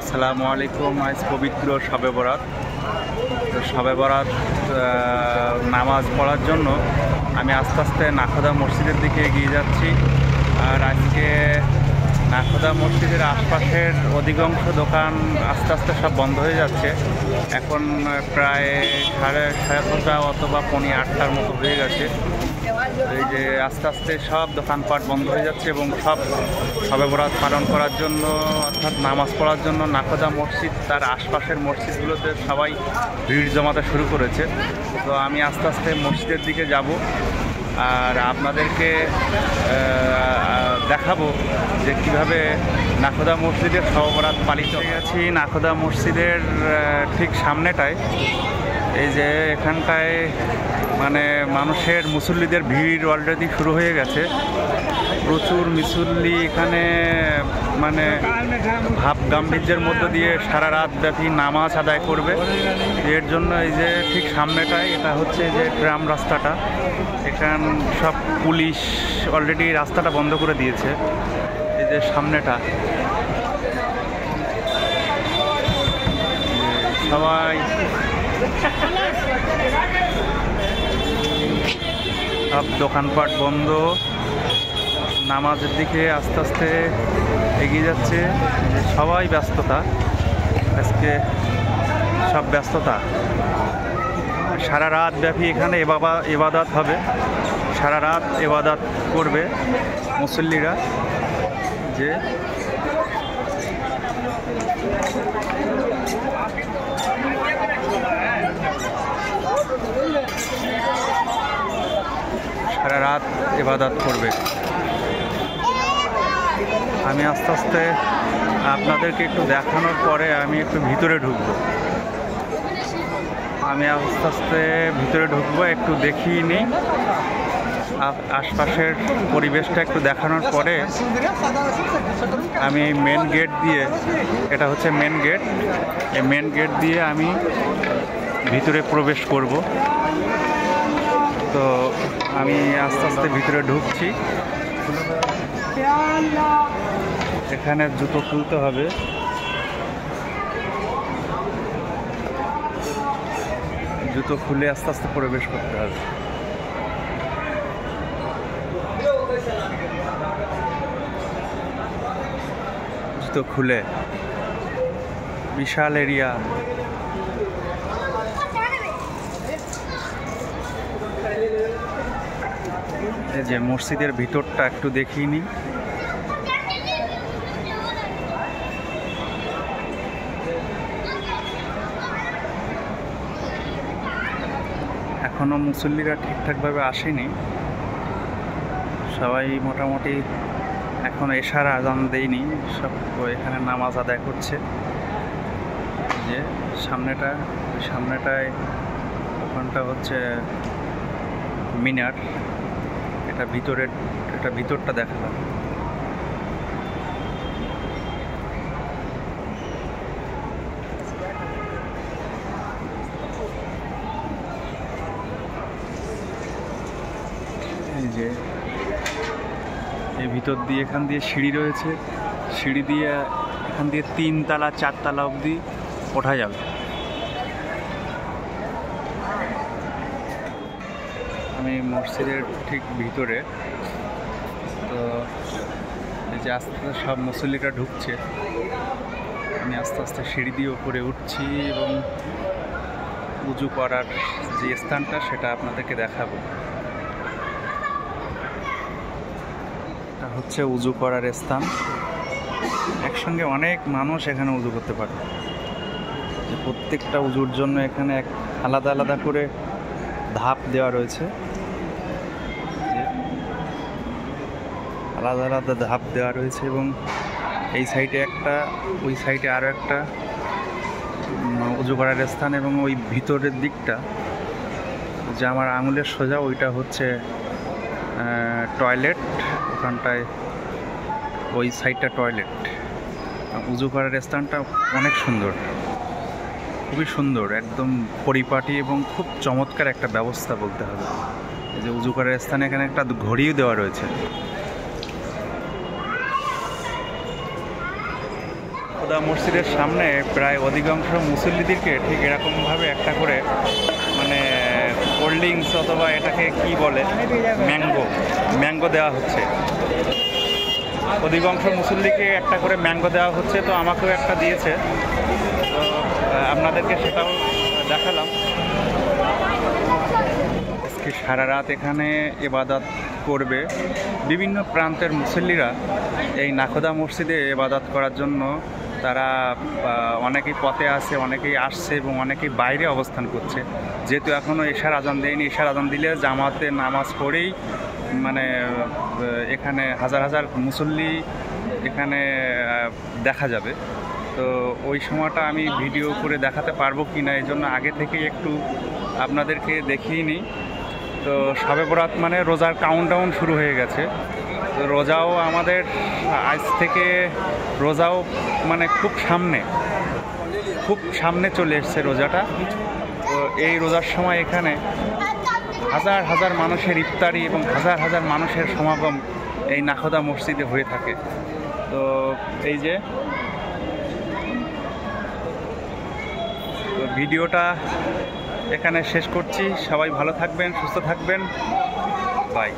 আসসালামু আলাইকুম। আজ পবিত্র শবে বরাত। তো শবে বরাত নামাজ পড়ার জন্য আমি আস্তে আস্তে নাখোদা মসজিদের দিকে এগিয়ে যাচ্ছি। আর আজকে নাখোদা মসজিদের আশপাশের অধিকাংশ দোকান আস্তে আস্তে সব বন্ধ হয়ে যাচ্ছে। এখন প্রায় সাড়ে 7:30 অথবা 7:45 মতো হয়ে গেছে। এই যে আস্তে আস্তে সব দোকানপাট বন্ধ হয়ে যাচ্ছে এবং সব শবে বরাত পালন করার জন্য অর্থাৎ নামাজ পড়ার জন্য নাখোদা মসজিদ তার আশপাশের মসজিদগুলোতে সবাই ভিড় জমাতে শুরু করেছে। তো আমি আস্তে আস্তে মসজিদের দিকে যাব আর আপনাদেরকে দেখাবো যে কীভাবে নাখোদা মসজিদের শবে বরাত পালিত হয়ে গেছি। নাখোদা মসজিদের ঠিক সামনেটায় এই যে এখানটায় মানে মানুষের মুসল্লিদের ভিড় অলরেডি শুরু হয়ে গেছে। প্রচুর মুসল্লি এখানে মানে ভাব গাম্ভীর্যের মধ্য দিয়ে সারা রাত ব্যাপী নামাজ আদায় করবে। এর জন্য এই যে ঠিক সামনেটায় এটা হচ্ছে যে গ্রাম রাস্তাটা, এখান সব পুলিশ অলরেডি রাস্তাটা বন্ধ করে দিয়েছে। এই যে সামনেটা সবাই সব দোকানপাট বন্ধ, নামাজের দিকে আস্তে আস্তে এগিয়ে যাচ্ছে। সবাই ব্যস্ততা, আজকে সব ব্যস্ততা। সারা রাত ব্যাপী এখানে ইবাদত হবে, সারা রাত ইবাদত করবে মুসল্লিরা। যে সারা রাত ইবাদত করবে। আমি আস্তে আস্তে আপনাদেরকে একটু দেখানোর পরে আমি একটু ভিতরে ঢুকবো। আমি আস্তে আস্তে ভিতরে ঢুকবো, একটু দেখিয়ে নিই আশপাশের পরিবেশটা একটু দেখানোর পরে আমি মেন গেট দিয়ে, এটা হচ্ছে মেন গেট, এই মেন গেট দিয়ে আমি ভিতরে প্রবেশ করব। তো আমি আস্তে আস্তে ভিতরে ঢুকছি। এখানে জুতো খুলতে হবে। জুতো খুলে আস্তে আস্তে প্রবেশ করতে হবে। জুতো খুলে বিশাল এরিয়া। এই যে মসজিদের ভিতরটা একটু দেখিয়ে নিই। এখনো মুসল্লিরা ঠিকঠাকভাবে আসেনি, সবাই মোটামুটি এখনো এশার আজান দেয়নি, সব এখানে নামাজ আদায় করছে। যে সামনেটায় ওখানটা হচ্ছে মিনার, এটা ভিতরটা দেখালাম। এই যে এই ভিতর দিয়ে এখান দিয়ে সিঁড়ি রয়েছে, সিঁড়ি দিয়ে এখান দিয়ে 3 তলা 4 তলা অবধি ওঠা যাবে। আমি মসজিদের ঠিক ভিতরে। তো এই যে আস্তে আস্তে সব মুসল্লিরা ঢুকছে, আমি আস্তে আস্তে সিঁড়ি দিয়ে উপরে উঠছি এবং উজু করার যে স্থানটা সেটা আপনাদেরকে দেখাবো। এটা হচ্ছে উজু করার স্থান। একসঙ্গে অনেক মানুষ এখানে উজু করতে পারে। যে প্রত্যেকটা উজুর জন্য এখানে এক আলাদা আলাদা করে ধাপ দেওয়া রয়েছে, আলাদা আলাদা ধাপ দেওয়া রয়েছে এবং এই সাইডে একটা, ওই সাইডে আরও একটা উজু করার স্থান। এবং ওই ভিতরের দিকটা যে আমার আঙুলের সোজা, ওইটা হচ্ছে টয়লেট। ওখানটায় ওই সাইডটা টয়লেট। উজু করার স্থানটা অনেক সুন্দর, খুবই সুন্দর, একদম পরিপাটি এবং খুব চমৎকার একটা ব্যবস্থা বলতে হবে। এই যে উজু করার স্থানে এখানে একটা ঘড়িও দেওয়া রয়েছে। নাখোদা মসজিদের সামনে প্রায় অধিকাংশ মুসল্লিদেরকে ঠিক এরকমভাবে একটা করে মানে কোল্ড ড্রিঙ্কস অথবা এটাকে কি বলে ম্যাঙ্গো দেওয়া হচ্ছে। অধিকাংশ মুসল্লিকে একটা করে ম্যাঙ্গো দেওয়া হচ্ছে, তো আমাকেও একটা দিয়েছে, তো আপনাদেরকে সেটাও দেখালাম। আজকে সারা রাত এখানে ইবাদত করবে বিভিন্ন প্রান্তের মুসল্লিরা। এই নাখোদা মসজিদে ইবাদত করার জন্য তারা অনেকেই পথে আছে, অনেকেই আসছে এবং অনেকেই বাইরে অবস্থান করছে। যেহেতু এখনও এশার আজান দেয়নি, এশার আজান দিলে জামাতে নামাজ পড়েই মানে এখানে হাজার হাজার মুসল্লি এখানে দেখা যাবে। তো ওই সময়টা আমি ভিডিও করে দেখাতে পারবো কি না, এই জন্য আগে থেকেই একটু আপনাদেরকে দেখিয়ে নিই। তো শবে বরাত মানে রোজার কাউন্টডাউন শুরু হয়ে গেছে। তো রোজাও আমাদের আজ থেকে রোজাও মানে খুব সামনে চলে এসছে রোজাটা। তো এই রোজার সময় এখানে হাজার হাজার মানুষের ইফতারি এবং হাজার হাজার মানুষের সমাগম এই নাখোদা মসজিদে হয়ে থাকে। তো এই যে ভিডিওটা এখানে শেষ করছি। সবাই ভালো থাকবেন, সুস্থ থাকবেন, বাই।